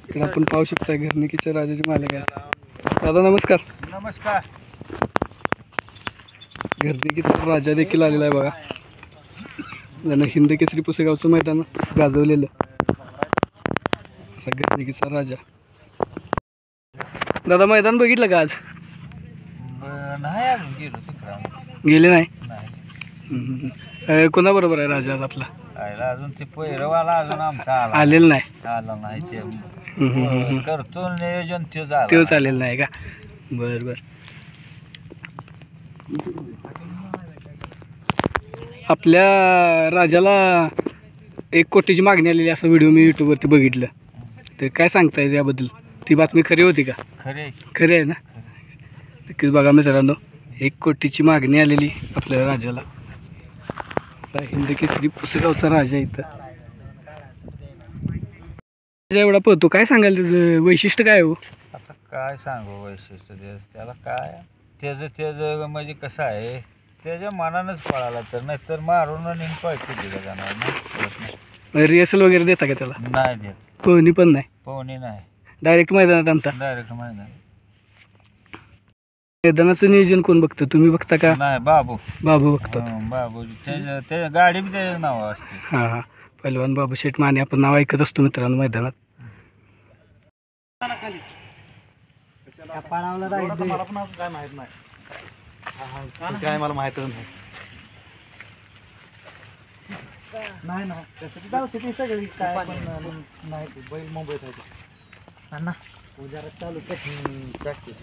इकडे आपण पाहू शकता घरणिकीच्या राजाचे मालक आहेत. दादा नमस्कार. नमस्कार. घरणिकीचा राजा देखील आलेला आहे बघा. त्यानं हिंद केसरी पुसेगावचं मैदान गाजवलेलं असा घरणिकीचा राजा. दादा मैदान बघितलं का आज? नाही अजून गेलो तिकडं. गेले नाही. नाही कोणाबरोबर आहे राजा आज आपला? अजून ते पहिरवाला अजून आमचा आलेला नाही. आला नाही ते करतो नियोजन तेच आलेला नाही का? बर बर. आपल्या राजाला 1 कोटीची मागणी आलेली असं व्हिडिओ मी यूट्यूबवरती बघितलं. तर काय सांगताय याबद्दल? ती बातमी खरी होती का? खरी आहे ना? नक्कीच बघा मित्रांनो, 1 कोटीची मागणी आलेली आपल्या राजाला. हिंद केसरी पुसेगावचा राजा इथं राजा एवढा पळतो. काय सांगाल त्याचं वैशिष्ट्य काय हो? आता काय सांगू वैशिष्ट्य त्याला काय त्याचं म्हणजे कसं आहे, त्याच्या मनानंच पळाला तर नाही तर मारून नेहमी पळतो दिला जाणार नाही. रिहर्सल वगैरे देता का त्याला? नाही देत. पोहणी पण नाही? पोहणी नाही, डायरेक्ट मैदानात आणता? डायरेक्ट मैदान. मैदानाचं नियोजन कोण बघतं? तुम्ही बघता का? नाही, बाबू बघतो. बाबू त्याच्या गाडी बी त्याचं नाव असते. हां हां. पहिलवान बाबू शेठ माने आपण नाव ऐकत असतो मित्रांनो मैदानात. मला पण काय माहित नाही. काय मला माहितच नाही. नाही ना त्यासाठी सगळी काय पण नाही. बैल मुंबईत आहे ना, उजारात चालू प्रॅक्टिस.